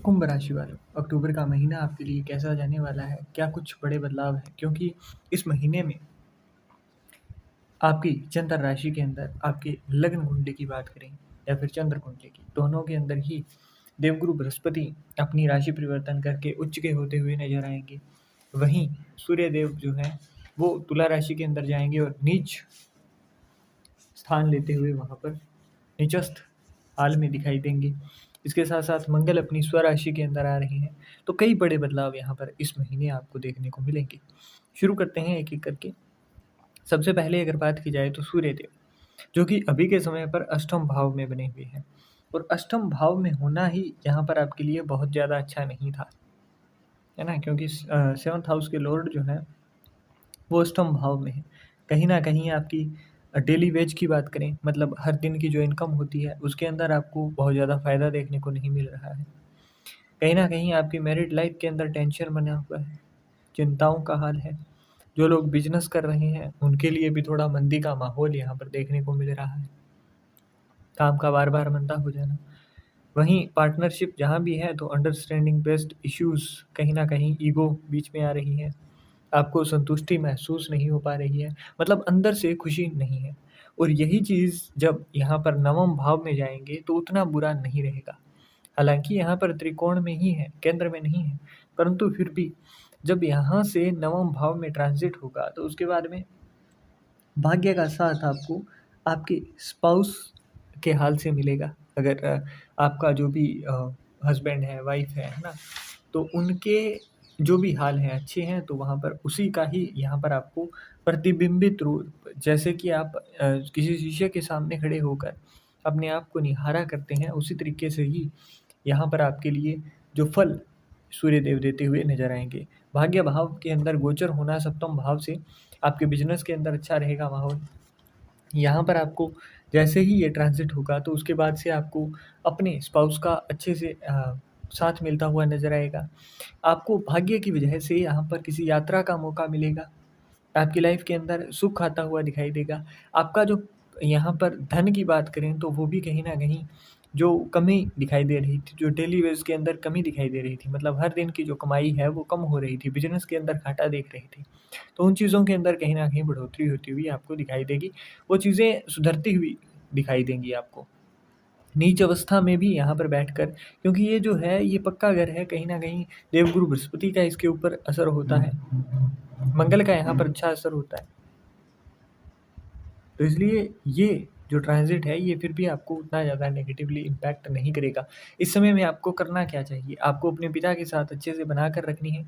कुंभ राशि वालों, अक्टूबर का महीना आपके लिए कैसा जाने वाला है? क्या कुछ बड़े बदलाव हैं? क्योंकि इस महीने में आपकी चंद्र राशि के अंदर आपके लग्न कुंडली की बात करें या फिर चंद्र कुंडली की, दोनों के अंदर ही देवगुरु बृहस्पति अपनी राशि परिवर्तन करके उच्च के होते हुए नजर आएंगे। वहीं सूर्य देव जो है वो तुला राशि के अंदर जाएंगे और नीच स्थान लेते हुए वहाँ पर निचस्थ हाल में दिखाई देंगे। इसके साथ साथ मंगल अपनी स्वराशि के अंदर आ रहे हैं। तो कई बड़े बदलाव यहाँ पर इस महीने आपको देखने को मिलेंगे। शुरू करते हैं एक एक करके। सबसे पहले अगर बात की जाए तो सूर्य देव, जो कि अभी के समय पर अष्टम भाव में बने हुए हैं, और अष्टम भाव में होना ही यहाँ पर आपके लिए बहुत ज़्यादा अच्छा नहीं था, है ना? क्योंकि सेवन्थ हाउस के लॉर्ड जो है वो अष्टम भाव में है। कहीं न कहीं आपकी डेली वेज की बात करें, मतलब हर दिन की जो इनकम होती है उसके अंदर आपको बहुत ज़्यादा फ़ायदा देखने को नहीं मिल रहा है। कहीं न कहीं आपकी मैरिड लाइफ़ के अंदर टेंशन बना हुआ है, चिंताओं का हाल है। जो लोग बिज़नेस कर रहे हैं उनके लिए भी थोड़ा मंदी का माहौल यहाँ पर देखने को मिल रहा है। काम का बार-बार मंदा हो जाना। वहीं पार्टनरशिप जहाँ भी है तो अंडरस्टैंडिंग बेस्ड इश्यूज़, कहीं न कहीं ईगो बीच में आ रही है। आपको संतुष्टि महसूस नहीं हो पा रही है, मतलब अंदर से खुशी नहीं है। और यही चीज़ जब यहाँ पर नवम भाव में जाएँगे तो उतना बुरा नहीं रहेगा। हालाँकि यहाँ पर त्रिकोण में ही है, केंद्र में नहीं है, परंतु फिर भी जब यहाँ से नवम भाव में ट्रांज़िट होगा तो उसके बाद में भाग्य का साथ आपको आपके स्पाउस के हाल से मिलेगा। अगर आपका जो भी हस्बैंड है, वाइफ़ है ना? तो उनके जो भी हाल हैं अच्छे हैं, तो वहाँ पर उसी का ही यहाँ पर आपको प्रतिबिंबित रूप, जैसे कि आप किसी शीशे के सामने खड़े होकर अपने आप को निहारा करते हैं, उसी तरीके से ही यहाँ पर आपके लिए जो फल सूर्य देव देते हुए नज़र आएँगे। भाग्य भाव के अंदर गोचर होना सप्तम भाव से आपके बिज़नेस के अंदर अच्छा रहेगा माहौल। यहाँ पर आपको जैसे ही ये ट्रांज़िट होगा तो उसके बाद से आपको अपने स्पाउस का अच्छे से साथ मिलता हुआ नज़र आएगा। आपको भाग्य की वजह से यहाँ पर किसी यात्रा का मौका मिलेगा। आपकी लाइफ़ के अंदर सुख आता हुआ दिखाई देगा। आपका जो यहाँ पर धन की बात करें तो वो भी कहीं न कहीं जो कमी दिखाई दे रही थी, जो डेली वेज के अंदर कमी दिखाई दे रही थी, मतलब हर दिन की जो कमाई है वो कम हो रही थी, बिज़नेस के अंदर घाटा देख रहे थे। तो उन चीज़ों के अंदर कहीं न कहीं बढ़ोतरी होती हुई आपको दिखाई देगी। वो चीज़ें सुधरती हुई दिखाई देंगी आपको। नीच अवस्था में भी यहाँ पर बैठकर, क्योंकि ये जो है ये पक्का घर है, कहीं न कहीं देवगुरु बृहस्पति का इसके ऊपर असर होता है। मंगल का यहाँ पर अच्छा असर होता है। तो इसलिए ये जो ट्रांज़िट है ये फिर भी आपको उतना ज़्यादा नेगेटिवली इम्पैक्ट नहीं करेगा। इस समय में आपको करना क्या चाहिए? आपको अपने पिता के साथ अच्छे से बनाकर रखनी है,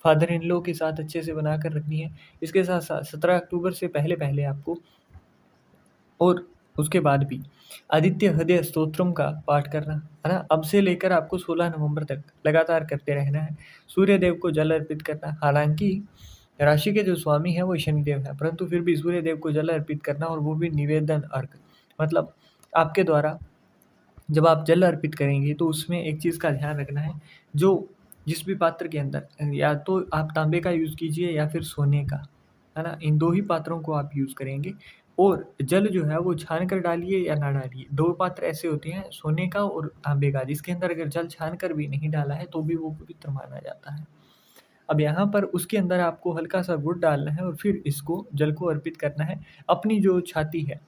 फादर इन लॉ के साथ अच्छे से बनाकर रखनी है। इसके साथ-साथ 17 अक्टूबर से पहले-पहले आपको, और उसके बाद भी आदित्य हृदय स्तोत्रम का पाठ करना, है ना? अब से लेकर आपको 16 नवंबर तक लगातार करते रहना है। सूर्य देव को जल अर्पित करना, हालाँकि राशि के जो स्वामी हैं वो शनिदेव हैं, परंतु फिर भी सूर्य देव को जल अर्पित करना, और वो भी निवेदन अर्घ। मतलब आपके द्वारा जब आप जल अर्पित करेंगे तो उसमें एक चीज़ का ध्यान रखना है, जो जिस भी पात्र के अंदर, या तो आप तांबे का यूज़ कीजिए या फिर सोने का, है ना? इन 2 ही पात्रों को आप यूज़ करेंगे, और जल जो है वो छान कर डालिए या ना डालिए। 2 पात्र ऐसे होते हैं, सोने का और तांबे का, जिसके अंदर अगर जल छान कर भी नहीं डाला है तो भी वो पवित्र माना जाता है। अब यहाँ पर उसके अंदर आपको हल्का-सा गुड़ डालना है और फिर इसको जल को अर्पित करना है। अपनी जो छाती है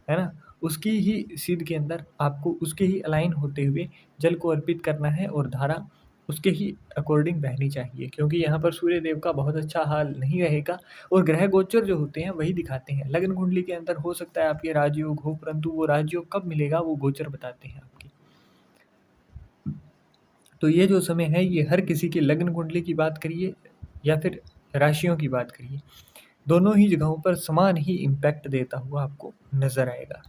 ना? उसकी ही सीध के अंदर आपको उसके ही अलाइन होते हुए जल को अर्पित करना है, और धारा उसके ही अकॉर्डिंग बहनी चाहिए, क्योंकि यहाँ पर सूर्य देव का बहुत अच्छा हाल नहीं रहेगा, और ग्रह गोचर जो होते हैं वही दिखाते हैं। लग्न कुंडली के अंदर हो सकता है आपके राजयोग हो, परंतु वो राजयोग कब मिलेगा वो गोचर बताते हैं आपके। तो ये जो समय है ये हर किसी की लग्न कुंडली की बात करिए या फिर राशियों की बात करिए, दोनों ही जगहों पर समान ही इम्पैक्ट देता हुआ आपको नज़र आएगा।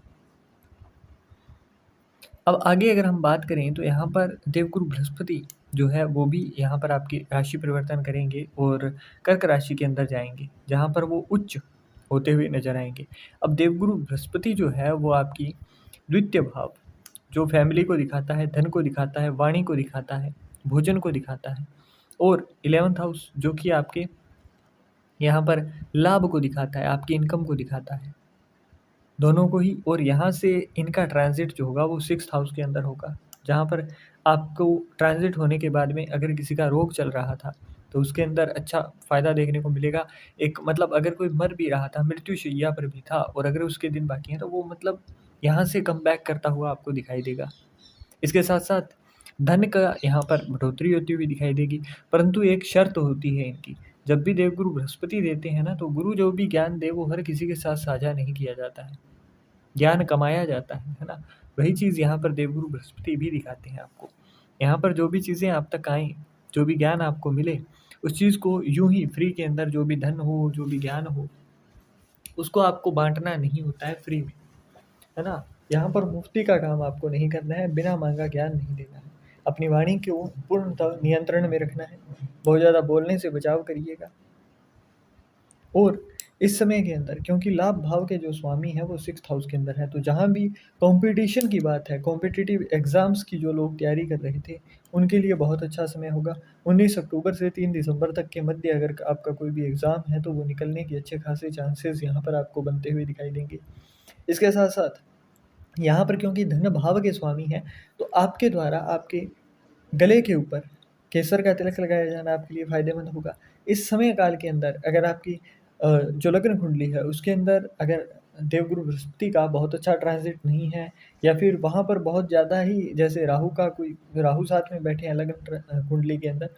अब आगे अगर हम बात करें तो यहाँ पर देवगुरु बृहस्पति जो है वो भी यहाँ पर आपकी राशि परिवर्तन करेंगे और कर्क राशि के अंदर जाएँगे, जहाँ पर वो उच्च होते हुए नज़र आएँगे। अब देवगुरु बृहस्पति जो है वो आपकी द्वितीय भाव, जो फैमिली को दिखाता है, धन को दिखाता है, वाणी को दिखाता है, भोजन को दिखाता है, और 11th हाउस जो कि आपके यहाँ पर लाभ को दिखाता है, आपकी इनकम को दिखाता है, दोनों को ही। और यहाँ से इनका ट्रांज़िट जो होगा वो 6th हाउस के अंदर होगा, जहाँ पर आपको ट्रांज़िट होने के बाद में अगर किसी का रोग चल रहा था, तो उसके अंदर अच्छा फ़ायदा देखने को मिलेगा। एक मतलब अगर कोई मर भी रहा था, मृत्युशैया पर भी था और अगर उसके दिन बाकी हैं, तो वो मतलब यहाँ से कमबैक करता हुआ आपको दिखाई देगा। इसके साथ-साथ धन का यहाँ पर बढ़ोतरी होती हुई दिखाई देगी, परंतु एक शर्त होती है इनकी। जब भी देवगुरु बृहस्पति देते हैं ना, तो गुरु जो भी ज्ञान दे, वो हर किसी के साथ साझा नहीं किया जाता है। ज्ञान कमाया जाता है ना? वही चीज़ यहाँ पर देवगुरु बृहस्पति भी दिखाते हैं आपको। यहाँ पर जो भी चीज़ें आप तक आएँ, जो भी ज्ञान आपको मिले, उस चीज़ को यूँ ही फ्री के अंदर जो भी धन हो, जो भी ज्ञान हो, उसको आपको बाँटना नहीं होता है फ्री में, है ना? यहाँ पर मुफ़्ती का काम आपको नहीं करना है, बिना माँगा ज्ञान नहीं देना है। अपनी वाणी को पूर्णतः नियंत्रण में रखना है, बहुत ज़्यादा बोलने से बचाव करिएगा। और इस समय के अंदर क्योंकि लाभ भाव के जो स्वामी हैं वो 6th हाउस के अंदर है, तो जहाँ भी कंपटीशन की बात है, कॉम्पिटिटिव एग्ज़ाम्स की जो लोग तैयारी कर रहे थे, उनके लिए बहुत अच्छा समय होगा। 19 अक्टूबर से 3 दिसंबर तक के मध्य अगर आपका कोई भी एग्ज़ाम है, तो वो निकलने के अच्छे खासे चांसेस यहाँ पर आपको बनते हुए दिखाई देंगे। इसके साथ-साथ यहाँ पर क्योंकि धन भाव के स्वामी हैं, तो आपके द्वारा आपके गले के ऊपर केसर का तिलक लगाया जाना आपके लिए फ़ायदेमंद होगा। इस समय काल के अंदर अगर आपकी जो लग्न कुंडली है उसके अंदर अगर देवगुरु बृहस्पति का बहुत अच्छा ट्रांज़िट नहीं है या फिर वहाँ पर बहुत ज़्यादा ही जैसे राहु साथ में बैठे हैं कुंडली के अंदर,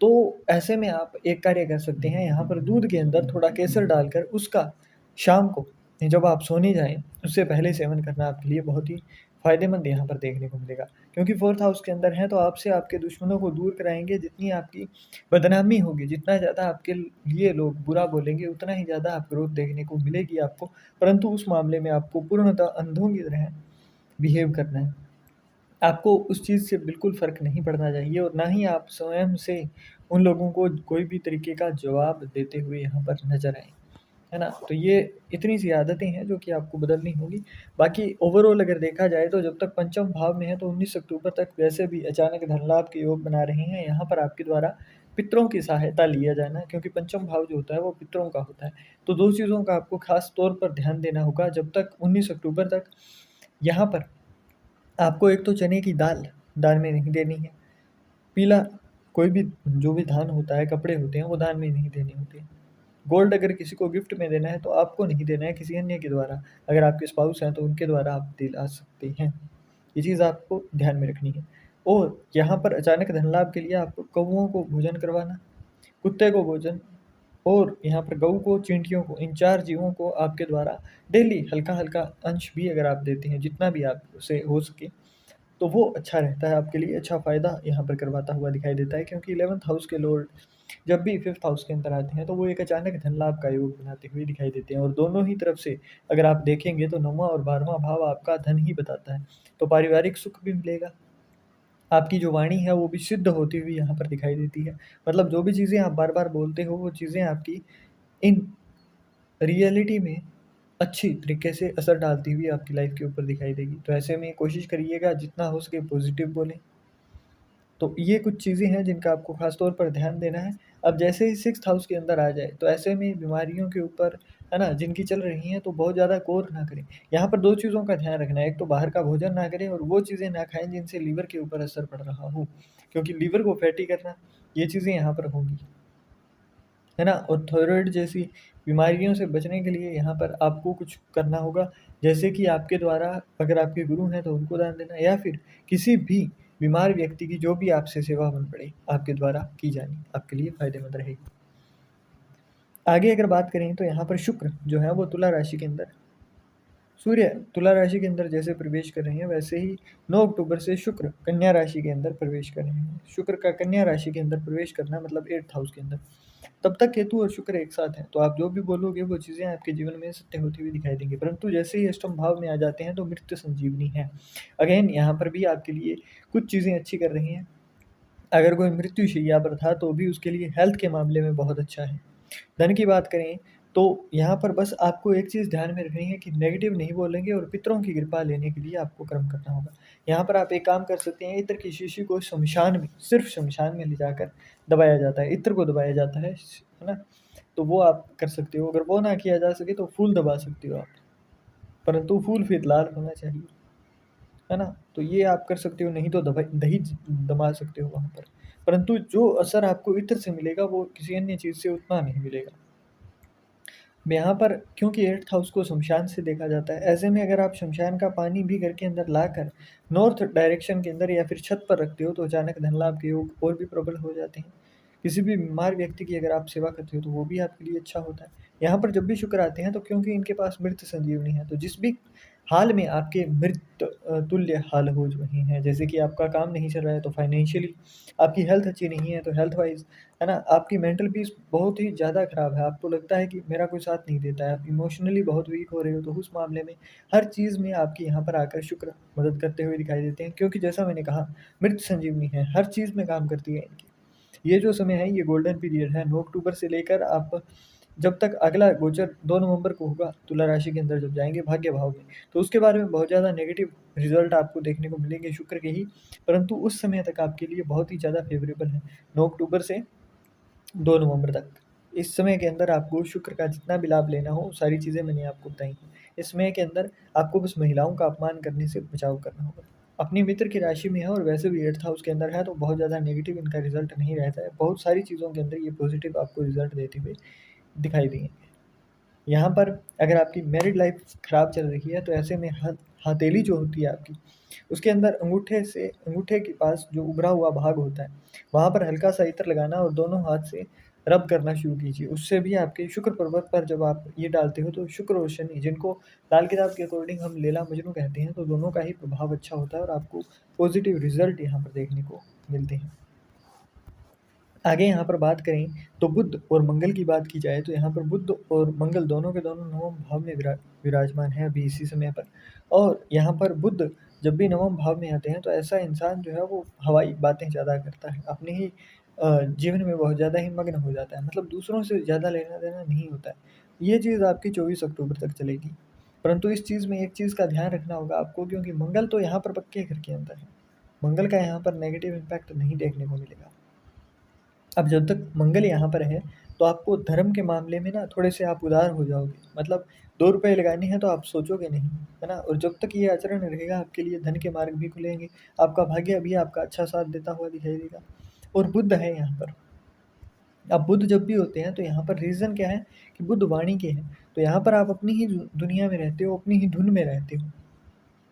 तो ऐसे में आप एक कार्य कर सकते हैं, यहाँ पर दूध के अंदर थोड़ा केसर डालकर उसका शाम को जब आप सोने जाएँ, उससे पहले सेवन करना आपके लिए बहुत ही फ़ायदेमंद यहाँ पर देखने को मिलेगा। क्योंकि 4th हाउस के अंदर हैं, तो आपसे आपके दुश्मनों को दूर कराएँगे, जितनी आपकी बदनामी होगी, जितना ज़्यादा आपके लिए लोग बुरा बोलेंगे, उतना ही ज़्यादा आप ग्रोथ देखने को मिलेगी आपको। परंतु उस मामले में आपको पूर्णतः अंधों की तरह बिहेव करना है। आपको उस चीज़ से बिल्कुल फ़र्क नहीं पड़ना चाहिए और ना ही आप स्वयं से उन लोगों को कोई भी तरीके का जवाब देते हुए यहाँ पर नज़र आएँ। है ना? तो ये इतनी सी आदतें हैं जो कि आपको बदलनी होगी। बाकी ओवरऑल अगर देखा जाए तो जब तक पंचम भाव में है तो 19 अक्टूबर तक वैसे भी अचानक धन लाभ के योग बना रहे हैं। यहाँ पर आपके द्वारा पितरों की सहायता लिया जाना है क्योंकि पंचम भाव जो होता है वो पितरों का होता है। तो 2 चीज़ों का आपको ख़ास तौर पर ध्यान देना होगा जब तक 19 अक्टूबर तक यहाँ पर आपको एक तो चने की दाल दान में नहीं देनी है। पीला कोई भी जो भी धान होता है, कपड़े होते हैं वो दान में नहीं देने होते हैं। गोल्ड अगर किसी को गिफ्ट में देना है तो आपको नहीं देना है, किसी अन्य के द्वारा। अगर आपके स्पाउस हैं तो उनके द्वारा आप दिला सकते हैं। ये चीज़ आपको ध्यान में रखनी है। और यहाँ पर अचानक धन लाभ के लिए आपको कौवों को भोजन करवाना, कुत्ते को भोजन और यहाँ पर गऊ को, चींटियों को, इन 4 जीवों को आपके द्वारा डेली हल्का-हल्का अंश भी अगर आप देते हैं, जितना भी आपसे हो सके, तो वो अच्छा रहता है आपके लिए, अच्छा फ़ायदा यहाँ पर करवाता हुआ दिखाई देता है क्योंकि 11th हाउस के लॉर्ड जब भी 5th हाउस के अंदर आते हैं तो वो एक अचानक धन लाभ का योग बनाते हुए दिखाई देते हैं और दोनों ही तरफ से अगर आप देखेंगे तो 9वाँ और 12वाँ भाव आपका धन ही बताता है। तो पारिवारिक सुख भी मिलेगा, आपकी जो वाणी है वो भी सिद्ध होती हुई यहाँ पर दिखाई देती है। मतलब जो भी चीज़ें आप बार-बार बोलते हो वो चीज़ें आपकी इन रियलिटी में अच्छी तरीके से असर डालती हुई आपकी लाइफ़ के ऊपर दिखाई देगी। तो ऐसे में कोशिश करिएगा जितना हो सके पॉज़िटिव बोलें। तो ये कुछ चीज़ें हैं जिनका आपको ख़ास तौर पर ध्यान देना है। अब जैसे ही 6th हाउस के अंदर आ जाए, तो ऐसे में बीमारियों के ऊपर, है ना, जिनकी चल रही हैं, तो बहुत ज़्यादा गौर ना करें। यहाँ पर 2 चीज़ों का ध्यान रखना है, एक तो बाहर का भोजन ना करें और वो चीज़ें ना खाएँ जिनसे लीवर के ऊपर असर पड़ रहा हो, क्योंकि लीवर को फैटी करना, ये चीज़ें यहाँ पर होंगी, है ना? और थायरॉइड जैसी बीमारियों से बचने के लिए यहाँ पर आपको कुछ करना होगा, जैसे कि आपके द्वारा अगर आपके गुरु हैं, तो उनको दान देना या फिर किसी भी बीमार व्यक्ति की जो भी आपसे सेवा बन पड़े, आपके द्वारा की जानी, आपके लिए फ़ायदेमंद रहेगी। आगे अगर बात करें तो यहाँ पर शुक्र जो है वो तुला राशि के अंदर सूर्य तुला राशि के अंदर जैसे प्रवेश कर रहे हैं वैसे ही 9 अक्टूबर से शुक्र कन्या राशि के अंदर प्रवेश कर रहे हैं। शुक्र का कन्या राशि के अंदर प्रवेश करना मतलब 8th हाउस के अंदर। तब तक केतु और शुक्र एक साथ हैं, तो आप जो भी बोलोगे वो चीज़ें आपके जीवन में सत्य होती हुई दिखाई देंगी। परंतु जैसे ही अष्टम भाव में आ जाते हैं तो मृत्यु संजीवनी है। अगेन यहाँ पर भी आपके लिए कुछ चीज़ें अच्छी कर रही हैं। अगर कोई मृत्युशैया पर था तो भी उसके लिए हेल्थ के मामले में बहुत अच्छा है। धन की बात करें तो यहाँ पर बस आपको एक चीज़ ध्यान में रखनी है कि नेगेटिव नहीं बोलेंगे और पितरों की कृपा लेने के लिए आपको कर्म करना होगा। यहाँ पर आप एक काम कर सकते हैं, इत्र की शीशी को शमशान में, सिर्फ शमशान में ले जाकर दबाया जाता है, इत्र को दबाया जाता है ना? तो वो आप कर सकते हो। अगर वो ना किया जा सके तो फूल दबा सकते हो आप, परंतु फूल फिर लाल होना चाहिए, है ना? तो ये आप कर सकते हो, नहीं तो दही दबा सकते हो वहाँ पर। परंतु जो असर आपको इत्र से मिलेगा वो किसी अन्य चीज़ से उतना नहीं मिलेगा। यहाँ पर क्योंकि 8th हाउस को शमशान से देखा जाता है, ऐसे में अगर आप शमशान का पानी भी घर के अंदर लाकर नॉर्थ डायरेक्शन के अंदर या फिर छत पर रखते हो तो अचानक धन लाभ के योग और भी प्रबल हो जाते हैं। किसी भी बीमार व्यक्ति की अगर आप सेवा करते हो तो वो भी आपके लिए अच्छा होता है। यहाँ पर जब भी शुक्र आते हैं तो क्योंकि इनके पास मृत संजीवनी है, तो जिस भी हाल में आपके मृत तुल्य हाल हो रहे हैं, जैसे कि आपका काम नहीं चल रहा है तो फाइनेंशियली, आपकी हेल्थ अच्छी नहीं है तो हेल्थ वाइज, है ना? आपकी मेंटल पीस बहुत ही ज़्यादा ख़राब है, आपको लगता है कि मेरा कोई साथ नहीं देता है, आप इमोशनली बहुत वीक हो रहे हो, तो उस मामले में हर चीज़ में आपके यहाँ पर आकर शुक्र मदद करते हुए दिखाई देते हैं, क्योंकि जैसा मैंने कहा मृत संजीवनी है, हर चीज़ में काम करती है इनकी। ये जो समय है ये गोल्डन पीरियड है, 9 अक्टूबर से लेकर आप जब तक अगला गोचर 2 नवंबर को होगा तुला राशि के अंदर जब जाएँगे भाग्य भाव में, तो उसके बारे में बहुत ज़्यादा नेगेटिव रिज़ल्ट आपको देखने को मिलेंगे शुक्र के ही, परंतु उस समय तक आपके लिए बहुत ही ज़्यादा फ़ेवरेबल है, 9 अक्टूबर से 2 नवंबर तक। इस समय के अंदर आपको शुक्र का जितना भी लाभ लेना हो, सारी चीज़ें मैंने आपको बताई हैं। इस समय के अंदर आपको बस महिलाओं का अपमान करने से बचाव करना होगा। अपनी मित्र की राशि में है और वैसे भी 8th हाउस के अंदर है, तो बहुत ज़्यादा नेगेटिव इनका रिज़ल्ट नहीं रहता है। बहुत सारी चीज़ों के अंदर ये पॉज़िटिव आपको रिज़ल्ट देते हुए दिखाई देंगे। यहाँ पर अगर आपकी मैरिड लाइफ खराब चल रही है तो ऐसे में हथेली जो होती है आपकी, उसके अंदर अंगूठे के पास जो उभरा हुआ भाग होता है, वहाँ पर हल्का सा इत्र लगाना और दोनों हाथ से रब करना शुरू कीजिए। उससे भी आपके शुक्र पर्वत पर जब आप ये डालते हो तो शुक्र और शनि, जिनको लाल किताब के अकॉर्डिंग हम लैला मजनू कहते हैं, तो दोनों का ही प्रभाव अच्छा होता है और आपको पॉजिटिव रिजल्ट यहाँ पर देखने को मिलते हैं। आगे यहाँ पर बात करें तो बुध और मंगल की बात की जाए तो यहाँ पर बुध और मंगल दोनों के दोनों नवम भाव में विराजमान है अभी इसी समय पर। और यहाँ पर बुध जब भी नवम भाव में आते हैं तो ऐसा इंसान जो है वो हवाई बातें ज़्यादा करता है, अपने ही जीवन में बहुत ज़्यादा ही मग्न हो जाता है, मतलब दूसरों से ज़्यादा लेना देना नहीं होता है। ये चीज़ आपकी 24 अक्टूबर तक चलेगी, परंतु इस चीज़ में एक चीज़ का ध्यान रखना होगा आपको, क्योंकि मंगल तो यहाँ पर पक्के घर के अंदर है, मंगल का यहाँ पर नेगेटिव इम्पैक्ट नहीं देखने को मिलेगा। अब जब तक मंगल यहाँ पर है तो आपको धर्म के मामले में ना थोड़े से आप उदार हो जाओगे, मतलब 2 रुपए लगाने हैं तो आप सोचोगे नहीं, है ना? और जब तक ये आचरण रहेगा आपके लिए धन के मार्ग भी खुलेंगे, आपका भाग्य भी आपका अच्छा साथ देता हुआ दिखाई देगा। और बुध है यहाँ पर। अब बुध जब भी होते हैं तो यहाँ पर रीज़न क्या है कि बुध वाणी के हैं, तो यहाँ पर आप अपनी ही दुनिया में रहते हो, अपनी ही धुन में रहते हो,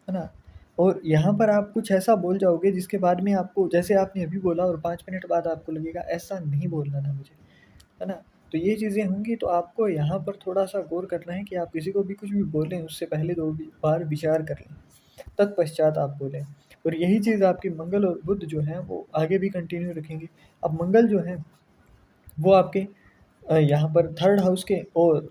है ना? और यहाँ पर आप कुछ ऐसा बोल जाओगे जिसके बाद में आपको, जैसे आपने अभी बोला और 5 मिनट बाद आपको लगेगा ऐसा नहीं बोलना था मुझे, है ना? तो ये चीज़ें होंगी, तो आपको यहाँ पर थोड़ा-सा गौर करना है कि आप किसी को भी कुछ भी बोलें उससे पहले 2 बार विचार कर लें, तत्पश्चात आप बोलें। और यही चीज़ आपके मंगल और बुध जो हैं वो आगे भी कंटिन्यू रखेंगे। अब मंगल जो है वो आपके यहाँ पर 3rd हाउस के और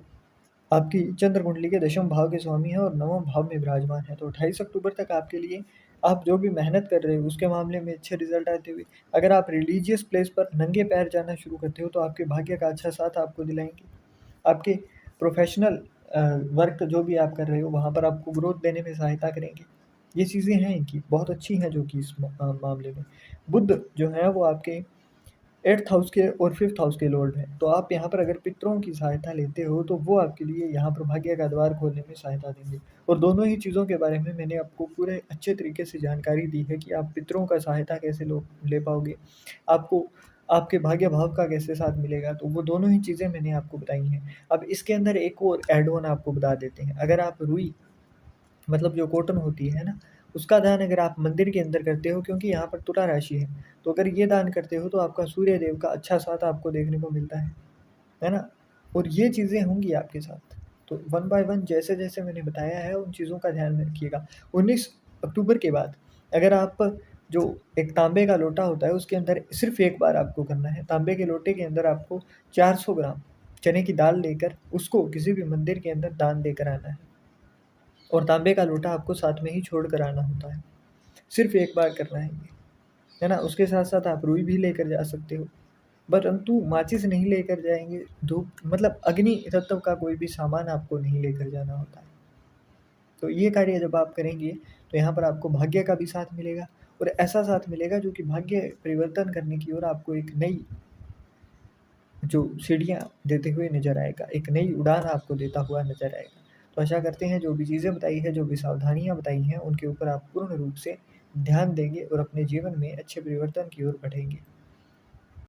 आपकी चंद्र कुंडली के 10वें भाव के स्वामी हैं और 9वें भाव में विराजमान है। तो 28 अक्टूबर तक आपके लिए, आप जो भी मेहनत कर रहे हो उसके मामले में अच्छे रिजल्ट आते हुए, अगर आप रिलीजियस प्लेस पर नंगे पैर जाना शुरू करते हो तो आपके भाग्य का अच्छा साथ आपको दिलाएंगे। आपके प्रोफेशनल वर्क जो भी आप कर रहे हो वहाँ पर आपको ग्रोथ देने में सहायता करेंगे। ये चीज़ें हैं इनकी बहुत अच्छी हैं, जो कि इस मामले में बुध जो है वो आपके 8th हाउस के और 5th हाउस के लॉर्ड हैं। तो आप यहाँ पर अगर पितरों की सहायता लेते हो तो वो आपके लिए यहाँ पर भाग्य का द्वार खोलने में सहायता देंगे। और दोनों ही चीज़ों के बारे में मैंने आपको पूरे अच्छे तरीके से जानकारी दी है कि आप पितरों का सहायता कैसे ले पाओगे, आपको आपके भाग्य भाव का कैसे साथ मिलेगा, तो वो दोनों ही चीज़ें मैंने आपको बताई हैं। अब इसके अंदर एक और ऐड ऑन आपको बता देते हैं, अगर आप रुई, मतलब जो कॉटन होती है ना, उसका दान अगर आप मंदिर के अंदर करते हो, क्योंकि यहाँ पर तुला राशि है, तो अगर ये दान करते हो तो आपका सूर्य देव का अच्छा साथ आपको देखने को मिलता है ना? और ये चीज़ें होंगी आपके साथ। तो वन बाय वन जैसे-जैसे मैंने बताया है उन चीज़ों का ध्यान में रखिएगा। 19 अक्टूबर के बाद अगर आप, जो एक तांबे का लोटा होता है उसके अंदर सिर्फ़ एक बार आपको करना है, तांबे के लोटे के अंदर आपको 400 ग्राम चने की दाल लेकर उसको किसी भी मंदिर के अंदर दान देकर आना है। और तांबे का लोटा आपको साथ में ही छोड़ कर आना होता है। सिर्फ़ एक बार करना है ये, है ना? उसके साथ-साथ आप रुई भी लेकर जा सकते हो, परंतु माचिस नहीं लेकर जाएँगे, धूप, मतलब अग्नि तत्व का कोई भी सामान आपको नहीं लेकर जाना होता है। तो ये कार्य जब आप करेंगे, तो यहाँ पर आपको भाग्य का भी साथ मिलेगा और ऐसा साथ मिलेगा जो कि भाग्य परिवर्तन करने की ओर आपको एक नई जो सीढ़ियाँ देते हुए नज़र आएगा, एक नई उड़ान आपको देता हुआ नज़र आएगा। तो आशा करते हैं जो भी चीज़ें बताई है, जो भी सावधानियाँ बताई हैं, उनके ऊपर आप पूर्ण रूप से ध्यान देंगे और अपने जीवन में अच्छे परिवर्तन की ओर बढ़ेंगे।